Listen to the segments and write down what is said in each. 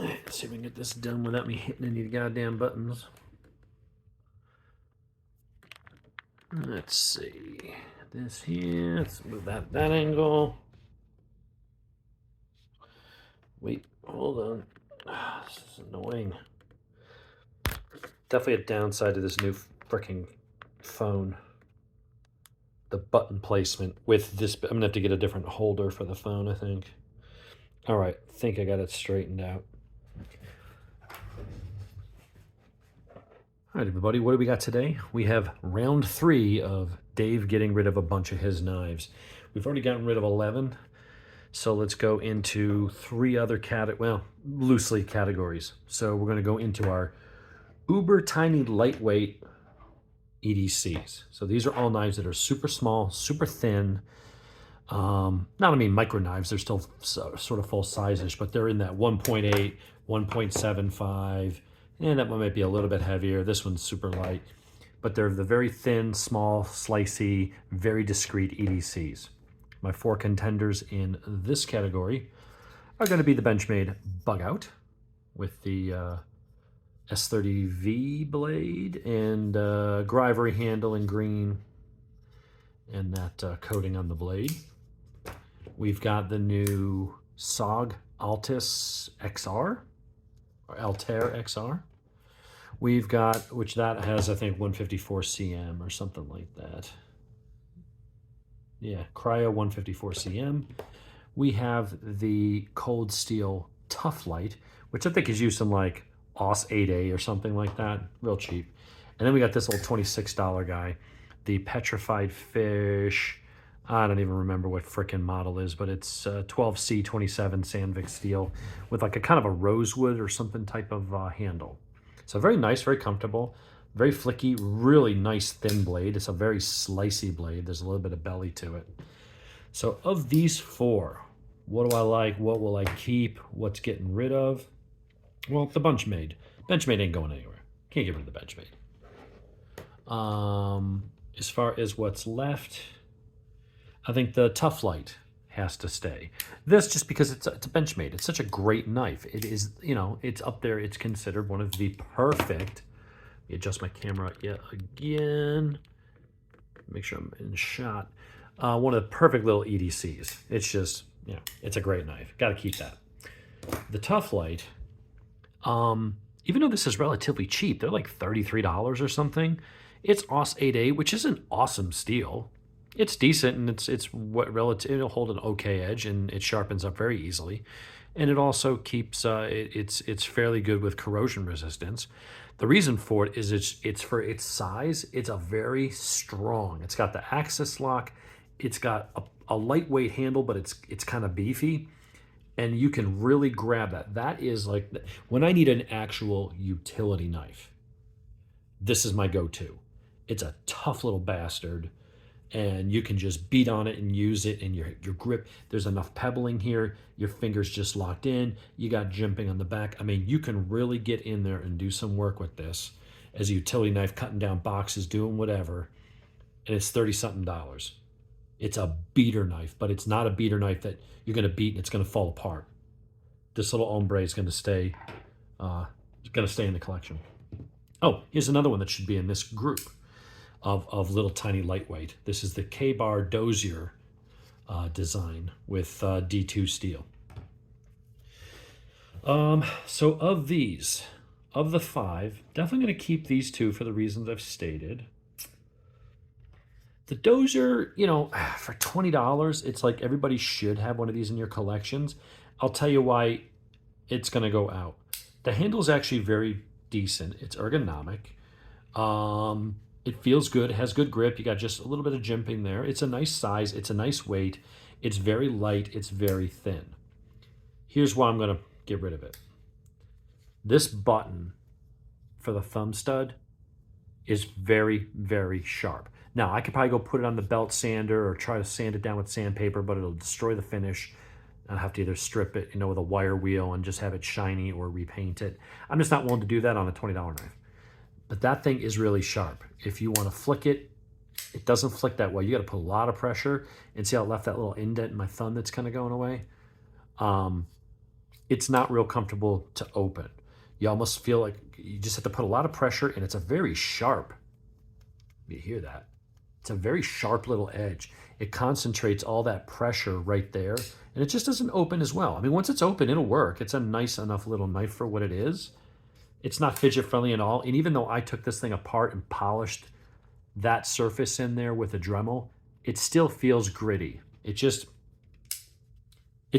Let's see if we can get this done without me hitting any goddamn buttons. Let's see. This here, let's move that angle. Wait, hold on. This is annoying. Definitely a downside to this new freaking phone. The button placement with this. I'm gonna have to get a different holder for the phone, I think. All right, I think I got it straightened out. All right, everybody, what do we got today? We have round 3 of Dave getting rid of a bunch of his knives. We've already gotten rid of 11, so let's go into 3 other loosely categories. So we're gonna go into our uber tiny lightweight EDCs. So these are all knives that are super small, super thin. Micro knives, they're still sort of full size-ish, but they're in that 1.8, 1.75, and that one might be a little bit heavier. This one's super light, but they're the very thin, small, slicey, very discreet EDCs. My 4 contenders in this category are going to be the Benchmade Bug Out with the S30V blade and Grivery handle in green and that coating on the blade. We've got the new SOG Altis XR, or Altair XR. We've got, which that has, I think, 154 cm or something like that. Yeah, Cryo 154 cm. We have the Cold Steel Tough Light, which I think is used in like OS 8A or something like that, real cheap. And then we got this little $26 guy, the Petrified Fish. I don't even remember what frickin' model is, but it's 12C27 Sandvik steel with like a kind of a rosewood or something type of handle. So very nice, very comfortable, very flicky, really nice thin blade. It's a very slicey blade. There's a little bit of belly to it. So of these 4, what do I like? What will I keep? What's getting rid of? Well, the Benchmade. Benchmade ain't going anywhere. Can't get rid of the Benchmade. As far as what's left, I think the Tough Light has to stay. This just because it's a Benchmade. It's such a great knife. It is, you know, it's up there. It's considered one of the perfect. Let me adjust my camera yet again. Make sure I'm in shot. One of the perfect little EDCs. It's just, you know, it's a great knife. Got to keep that. The Tough Light, even though this is relatively cheap, they're like $33 or something. It's OS 8A, which is an awesome steel. It's decent, and it's what relative. It'll hold an okay edge, and it sharpens up very easily, and it also keeps it's fairly good with corrosion resistance. The reason for it is it's for its size. It's a very strong. It's got the axis lock. It's got a lightweight handle, but it's kind of beefy, and you can really grab that. That is like when I need an actual utility knife. This is my go-to. It's a tough little bastard. And you can just beat on it and use it, and your grip, there's enough pebbling here, your fingers just locked in, you got jimping on the back. I mean, you can really get in there and do some work with this as a utility knife, cutting down boxes, doing whatever, and it's $30-something. It's a beater knife, but it's not a beater knife that you're gonna beat and it's gonna fall apart. This little ombre is gonna stay in the collection. Oh, here's another one that should be in this group of little tiny lightweight. This is the K-Bar Dozier design with D2 steel. So of these, of the 5, definitely going to keep these 2 for the reasons I've stated. The Dozier, you know, for $20, it's like everybody should have one of these in your collections. I'll tell you why it's going to go out. The handle is actually very decent. It's ergonomic. It feels good, it has good grip. You got just a little bit of jimping there. It's a nice size, it's a nice weight. It's very light, it's very thin. Here's why I'm gonna get rid of it. This button for the thumb stud is very, very sharp. Now, I could probably go put it on the belt sander or try to sand it down with sandpaper, but it'll destroy the finish. I'll have to either strip it, you know, with a wire wheel and just have it shiny or repaint it. I'm just not willing to do that on a $20 knife. But that thing is really sharp. If you want to flick it, it doesn't flick that well. You got to put a lot of pressure. And see how it left that little indent in my thumb that's kind of going away? it's not real comfortable to open. You almost feel like you just have to put a lot of pressure, and it's a very sharp, you hear that? It's a very sharp little edge. It concentrates all that pressure right there, and it just doesn't open as well. I mean, once it's open, it'll work. It's a nice enough little knife for what it is. It's not fidget friendly at all, and even though I took this thing apart and polished that surface in there with a Dremel, it still feels gritty. It's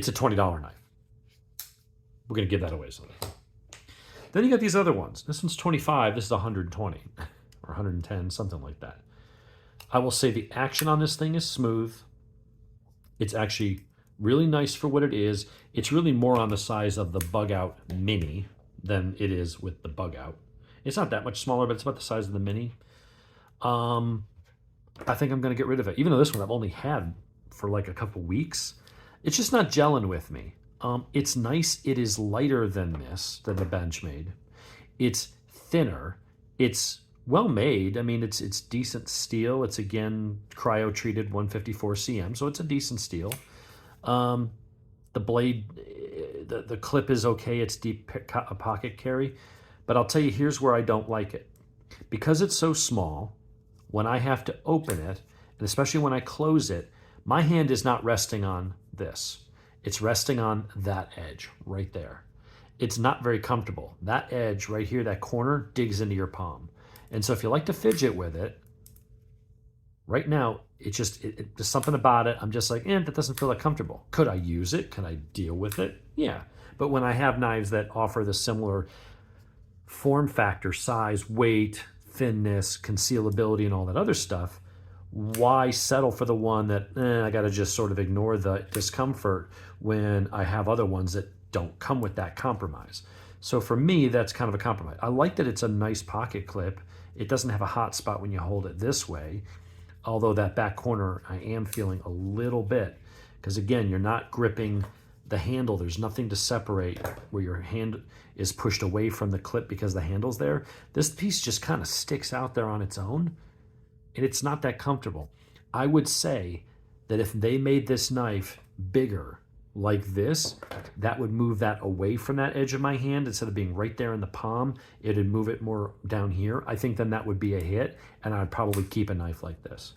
a $20 knife. We're gonna give that away someday. Then you got these other ones. This one's 25, this is 120 or 110, something like that. I will say the action on this thing is smooth. It's actually really nice for what it is. It's really more on the size of the Bug Out Mini than it is with the Bug Out. It's not that much smaller, but it's about the size of the Mini. I think I'm gonna get rid of it. Even though this one I've only had for like a couple weeks, it's just not gelling with me. It's nice. It is lighter than the Benchmade. It's thinner. It's well made. I mean, it's decent steel. It's again cryo-treated 154 cm, so it's a decent steel. The blade, the clip is okay. It's deep pocket carry, but I'll tell you, here's where I don't like it. Because it's so small, when I have to open it, and especially when I close it, my hand is not resting on this. It's resting on that edge right there. It's not very comfortable. That edge right here, that corner, digs into your palm. And so if you like to fidget with it, right now, there's something about it. I'm just like, that doesn't feel that comfortable. Could I use it? Can I deal with it? Yeah. But when I have knives that offer the similar form factor, size, weight, thinness, concealability, and all that other stuff, why settle for the one that I got to just sort of ignore the discomfort when I have other ones that don't come with that compromise? So for me, that's kind of a compromise. I like that it's a nice pocket clip. It doesn't have a hot spot when you hold it this way, although that back corner I am feeling a little bit, because again, you're not gripping the handle. There's nothing to separate where your hand is pushed away from the clip because the handle's there. This piece just kind of sticks out there on its own, and it's not that comfortable. I would say that if they made this knife bigger like this, that would move that away from that edge of my hand. Instead of being right there in the palm, it'd move it more down here. I think then that would be a hit, and I'd probably keep a knife like this.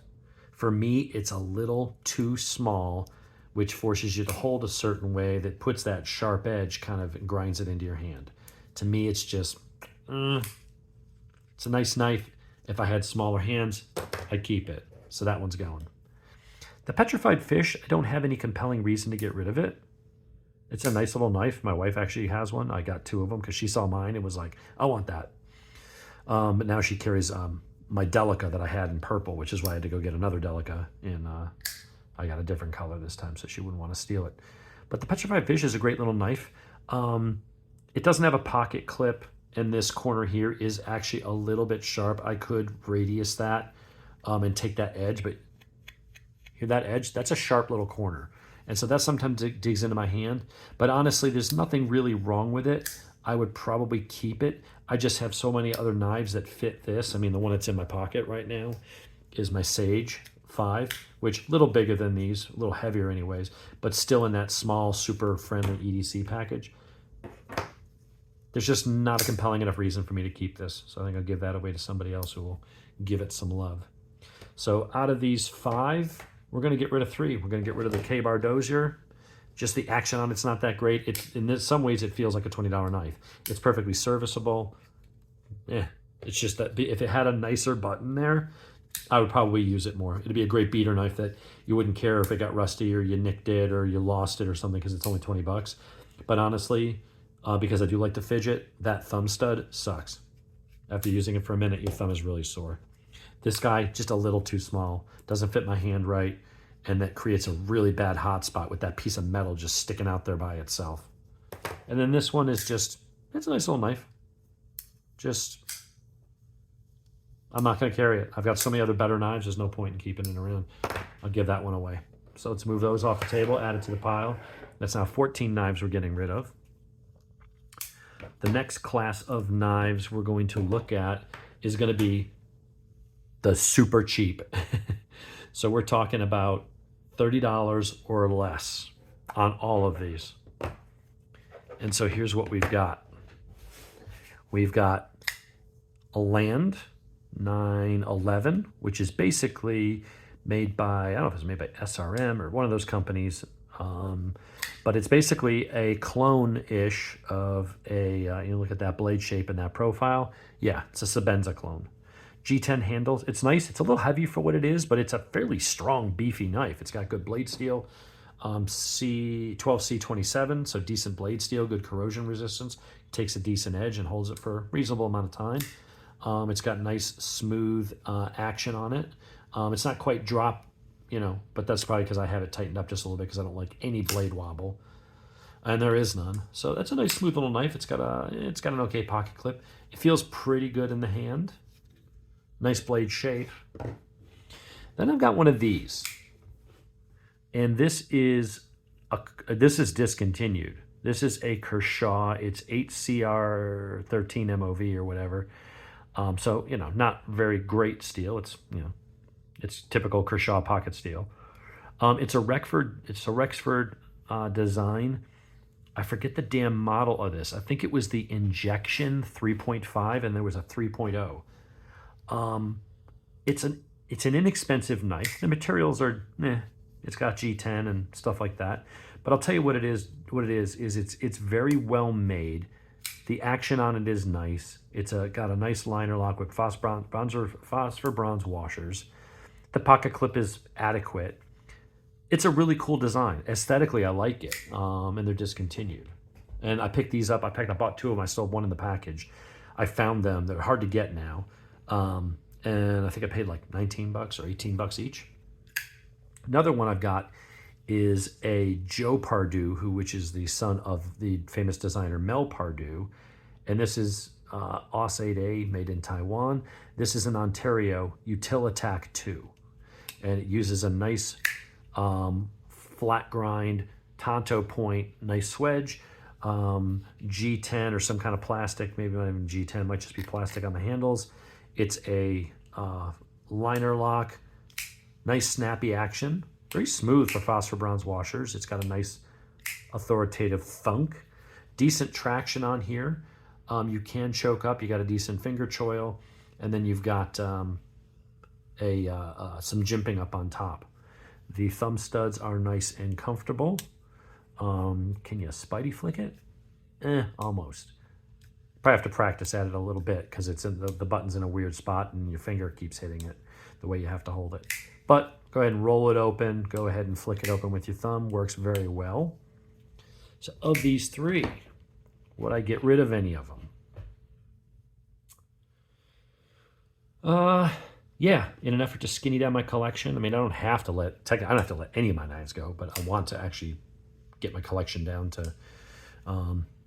For me, it's a little too small, which forces you to hold a certain way that puts that sharp edge, kind of grinds it into your hand. To me, it's just, it's a nice knife. If I had smaller hands, I'd keep it. So that one's going. The Petrified Fish, I don't have any compelling reason to get rid of it. It's a nice little knife. My wife actually has one. I got 2 of them because she saw mine and was like, I want that. But now she carries my Delica that I had in purple, which is why I had to go get another Delica. And I got a different color this time, so she wouldn't want to steal it. But the Petrified Fish is a great little knife. It doesn't have a pocket clip, and this corner here is actually a little bit sharp. I could radius that and take that edge, but hear that edge? That's a sharp little corner. And so that sometimes digs into my hand. But honestly, there's nothing really wrong with it. I would probably keep it. I just have so many other knives that fit this. I mean, the one that's in my pocket right now is my Sage 5, which a little bigger than these, a little heavier anyways, but still in that small, super friendly EDC package. There's just not a compelling enough reason for me to keep this. So I think I'll give that away to somebody else who will give it some love. So out of these 5, we're going to get rid of 3. We're going to get rid of the K-Bar Dozier. Just the action on it's not that great. In some ways, it feels like a $20 knife. It's perfectly serviceable. It's just that if it had a nicer button there, I would probably use it more. It'd be a great beater knife that you wouldn't care if it got rusty or you nicked it or you lost it or something because it's only 20 bucks. But honestly, because I do like to fidget, that thumb stud sucks. After using it for a minute, your thumb is really sore. This guy, just a little too small, doesn't fit my hand right, and that creates a really bad hot spot with that piece of metal just sticking out there by itself. And then this one is just, it's a nice little knife. Just, I'm not going to carry it. I've got so many other better knives, there's no point in keeping it around. I'll give that one away. So let's move those off the table, add it to the pile. That's now 14 knives we're getting rid of. The next class of knives we're going to look at is going to be the super cheap. So we're talking about $30 or less on all of these. And so here's what we've got. We've got a Land 911, which is basically made by, I don't know if it's made by SRM or one of those companies, but it's basically a clone-ish of a, you look at that blade shape and that profile. Yeah, it's a Sebenza clone. G10 handles. It's nice. It's a little heavy for what it is, but it's a fairly strong, beefy knife. It's got good blade steel. C12C27, so decent blade steel, good corrosion resistance. Takes a decent edge and holds it for a reasonable amount of time. It's got nice, smooth action on it. It's not quite drop, but that's probably because I have it tightened up just a little bit because I don't like any blade wobble. And there is none. So that's a nice, smooth little knife. It's got an okay pocket clip. It feels pretty good in the hand. Nice blade shape. Then I've got one of these. And this is discontinued. This is a Kershaw. It's 8CR13 MOV or whatever. So, not very great steel. It's, it's typical Kershaw pocket steel. It's a Rexford design. I forget the damn model of this. I think it was the Injection 3.5 and there was a 3.0. It's an inexpensive knife. The materials are, it's got G10 and stuff like that. But I'll tell you what it is. It's very well made. The action on it is nice. It's got a nice liner lock with phosphor bronze washers. The pocket clip is adequate. It's a really cool design. Aesthetically, I like it. And they're discontinued. And I picked these up. I bought two of them. I still have one in the package. I found them. They're hard to get now. And I think I paid like 19 bucks or 18 bucks each. Another one I've got is a Joe Pardue, which is the son of the famous designer Mel Pardue. And this is OS 8A made in Taiwan. This is an Ontario Utilitac 2. And it uses a nice flat grind, Tonto point, nice swedge, G10 or some kind of plastic, maybe not even G10, might just be plastic on the handles. It's a liner lock, nice snappy action, very smooth for phosphor bronze washers. It's got a nice authoritative thunk, decent traction on here. You can choke up, you got a decent finger choil, and then you've got some jimping up on top. The thumb studs are nice and comfortable. Can you Spidey flick it? Almost. Probably have to practice at it a little bit because it's in the button's in a weird spot and your finger keeps hitting it the way you have to hold it. But go ahead and roll it open. Go ahead and flick it open with your thumb. Works very well. So of these three, would I get rid of any of them? Yeah, in an effort to skinny down my collection. I mean, I don't have to let any of my knives go, but I want to actually get my collection down to,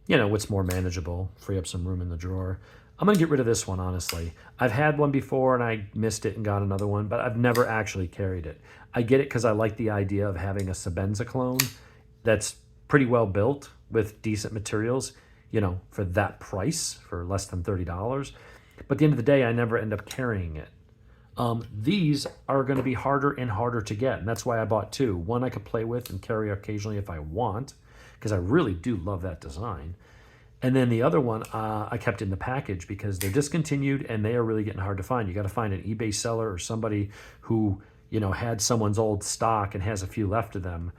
what's more manageable, free up some room in the drawer. I'm going to get rid of this one, honestly. I've had one before and I missed it and got another one, but I've never actually carried it. I get it because I like the idea of having a Sebenza clone that's pretty well built with decent materials, for that price, for less than $30. But at the end of the day, I never end up carrying it. These are going to be harder and harder to get, and that's why I bought two. One I could play with and carry occasionally if I want, because I really do love that design. And then the other one I kept in the package because they're discontinued and they are really getting hard to find. You got to find an eBay seller or somebody who, had someone's old stock and has a few left of them.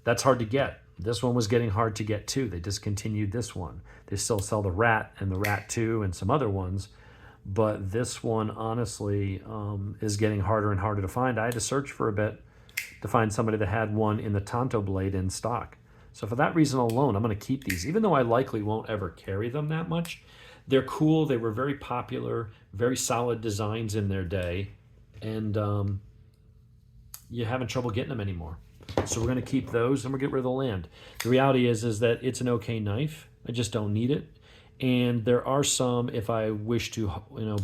That's hard to get. This one was getting hard to get too. They discontinued this one. They still sell the Rat and the Rat 2 and some other ones. But this one, honestly, is getting harder and harder to find. I had to search for a bit to find somebody that had one in the Tonto blade in stock. So for that reason alone, I'm going to keep these. Even though I likely won't ever carry them that much, they're cool. They were very popular, very solid designs in their day. And you're having trouble getting them anymore. So we're going to keep those and we'll get rid of the Land. The reality is that it's an okay knife. I just don't need it. And there are some, if I wish to,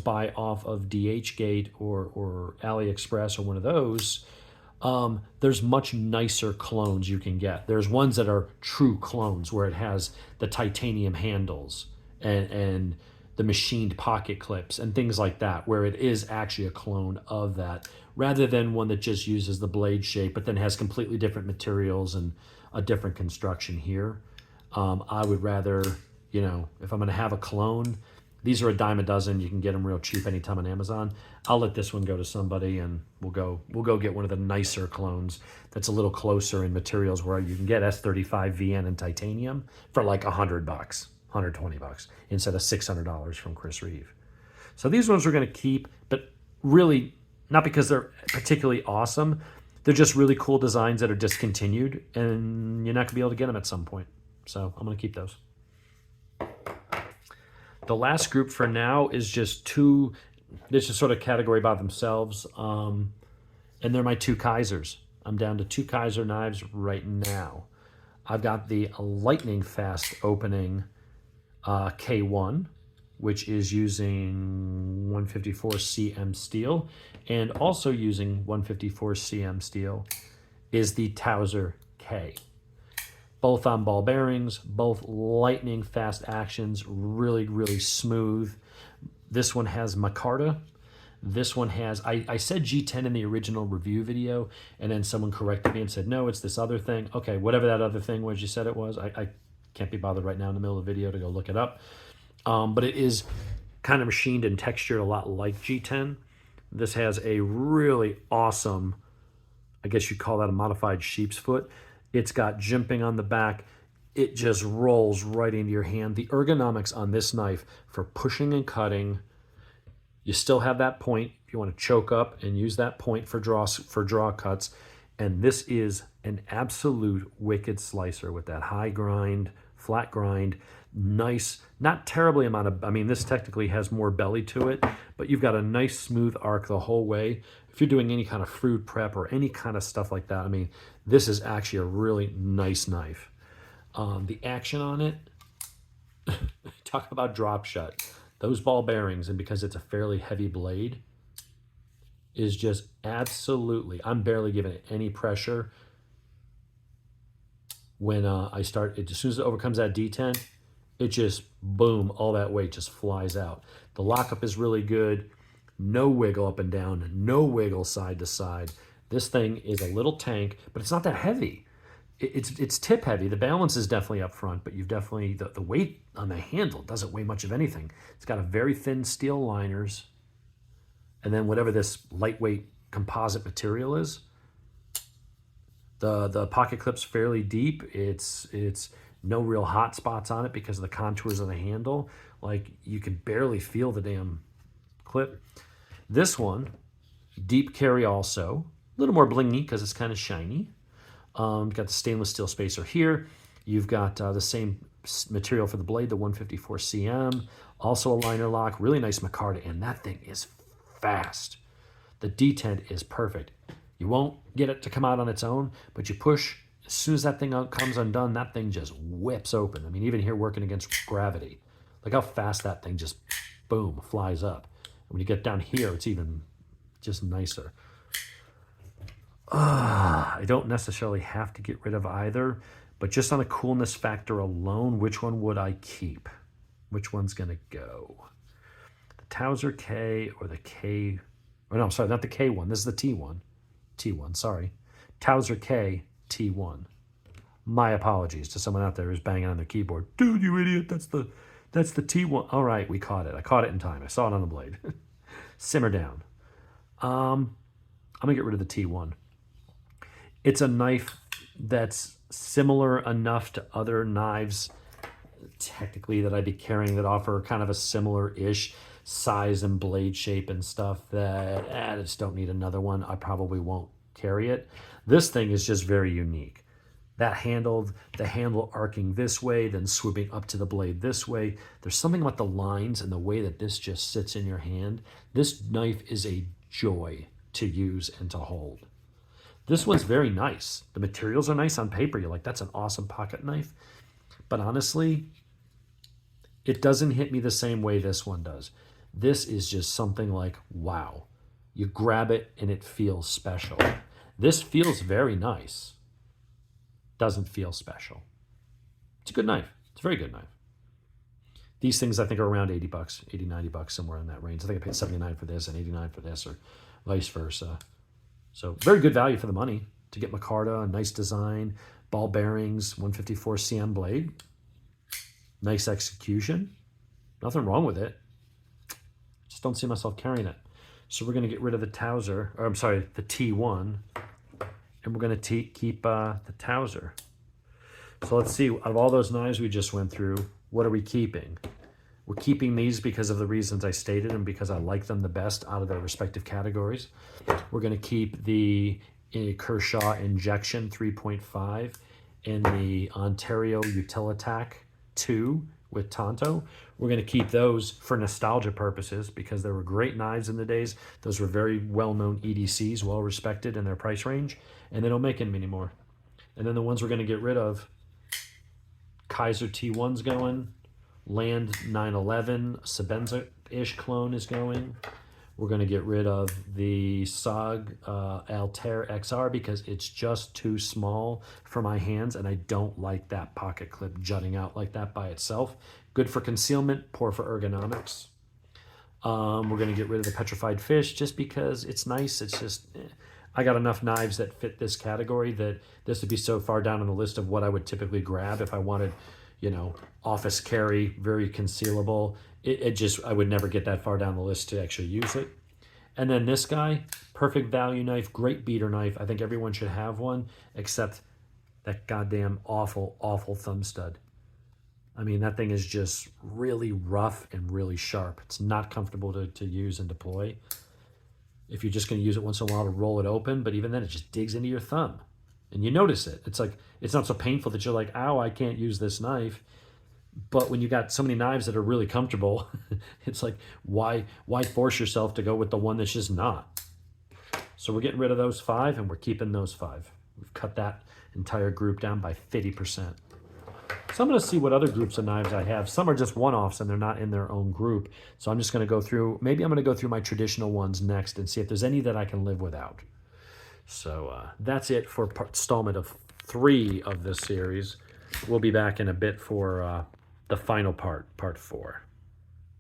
buy off of DHgate or AliExpress or one of those, there's much nicer clones you can get. There's ones that are true clones where it has the titanium handles and the machined pocket clips and things like that, where it is actually a clone of that, rather than one that just uses the blade shape but then has completely different materials and a different construction here. I would rather, you know, if I'm going to have a clone, these are a dime a dozen. You can get them real cheap anytime on Amazon. I'll let this one go to somebody, and we'll go get one of the nicer clones that's a little closer in materials, where you can get S35 VN and titanium for like $100, $120 instead of $600 from Chris Reeve. So these ones we're going to keep, but really not because they're particularly awesome. They're just really cool designs that are discontinued, and you're not going to be able to get them at some point. So I'm going to keep those. The last group for now is just two, this is sort of category by themselves, and they're my two Kizers. I'm down to two Kizer knives right now. I've got the lightning fast opening K1, which is using 154 cm steel, and also using 154 cm steel is the Towser K. Both on ball bearings, both lightning fast actions, really, really smooth. This one has micarta. This one has, I said G10 in the original review video, and then someone corrected me and said, no, it's this other thing. Okay, whatever that other thing was you said it was, I can't be bothered right now in the middle of the video to go look it up. But it is kind of machined and textured a lot like G10. This has a really awesome, I guess you'd call that a modified sheep's foot. It's got jimping on the back. It just rolls right into your hand. The ergonomics on this knife for pushing and cutting, you still have that point if you want to choke up and use that point for draw cuts. And this is an absolute wicked slicer with that high grind, flat grind, nice, not terribly amount of, I mean, this technically has more belly to it, but you've got a nice smooth arc the whole way. If you're doing any kind of fruit prep or any kind of stuff like that, I mean, this is actually a really nice knife. The action on it, talk about drop shut. Those ball bearings, and because it's a fairly heavy blade, is just absolutely, I'm barely giving it any pressure. When I start, as soon as it overcomes that detent, it just, boom, all that weight just flies out. The lockup is really good. No wiggle up and down, no wiggle side to side. This thing is a little tank, but it's not that heavy. It's tip heavy. The balance is definitely up front, but you've definitely, the weight on the handle doesn't weigh much of anything. It's got a very thin steel liners, and then whatever this lightweight composite material is. The pocket clip's fairly deep. It's no real hot spots on it because of the contours of the handle. Like, you can barely feel the damn clip. This one, deep carry also. A little more blingy because it's kind of shiny. Got the stainless steel spacer here. You've got the same material for the blade, the 154 cm. Also a liner lock, really nice micarta, and that thing is fast. The detent is perfect. You won't get it to come out on its own, but you push, as soon as that thing comes undone, that thing just whips open. I mean, even here working against gravity, look how fast that thing just, boom, flies up. And when you get down here, it's even just nicer. I don't necessarily have to get rid of either, but just on a coolness factor alone, which one would I keep? Which one's going to go? The Towser K or the K, or no, sorry, not the K1. This is the T1. T1, sorry. Towser K T1. My apologies to someone out there who's banging on their keyboard. Dude, you idiot, that's the T1. All right, we caught it. I caught it in time. I saw it on the blade. Simmer down. I'm going to get rid of the T1. It's a knife that's similar enough to other knives, technically, that I'd be carrying that offer kind of a similar-ish size and blade shape and stuff that I just don't need another one. I probably won't carry it. This thing is just very unique. That handle, the handle arcing this way, then swooping up to the blade this way. There's something about the lines and the way that this just sits in your hand. This knife is a joy to use and to hold. This one's very nice. The materials are nice on paper. You're like, that's an awesome pocket knife. But honestly, it doesn't hit me the same way this one does. This is just something like, wow. You grab it and it feels special. This feels very nice. Doesn't feel special. It's a good knife. It's a very good knife. These things I think are around 80 bucks, 80, 90 bucks, somewhere in that range. I think I paid 79 for this and 89 for this, or vice versa. So very good value for the money to get micarta, a nice design, ball bearings, 154 cm blade. Nice execution. Nothing wrong with it. Just don't see myself carrying it. So we're going to get rid of the Towser, or I'm sorry, the T1, and we're going to keep the Towser. So let's see, out of all those knives we just went through, what are we keeping? We're keeping these because of the reasons I stated and because I like them the best out of their respective categories. We're going to keep the Kershaw Injection 3.5 and the Ontario Utilitac 2 with Tonto. We're going to keep those for nostalgia purposes because they were great knives in the days. Those were very well-known EDCs, well-respected in their price range, and they don't make them anymore. And then the ones we're going to get rid of, Kizer T1's going, Land 911, Sebenza-ish clone is going. We're going to get rid of the SOG Altair XR because it's just too small for my hands, and I don't like that pocket clip jutting out like that by itself. Good for concealment, poor for ergonomics. We're going to get rid of the Petrified Fish just because it's nice. It's just, I got enough knives that fit this category that this would be so far down on the list of what I would typically grab if I wanted, you know, office carry, very concealable. I would never get that far down the list to actually use it. And then this guy, perfect value knife, great beater knife. I think everyone should have one, except that goddamn awful, awful thumb stud. I mean, that thing is just really rough and really sharp. It's not comfortable to use and deploy. If you're just going to use it once in a while to roll it open, but even then it just digs into your thumb. And you notice it. It's like, it's not so painful that you're like, ow, I can't use this knife. But when you got so many knives that are really comfortable, it's like, why force yourself to go with the one that's just not? So we're getting rid of those 5 and we're keeping those 5. We've cut that entire group down by 50%. So I'm going to see what other groups of knives I have. Some are just one-offs and they're not in their own group. So I'm just going to go through, maybe I'm going to go through my traditional ones next and see if there's any that I can live without. So that's it for installment of 3 of this series. We'll be back in a bit for the final part, part 4.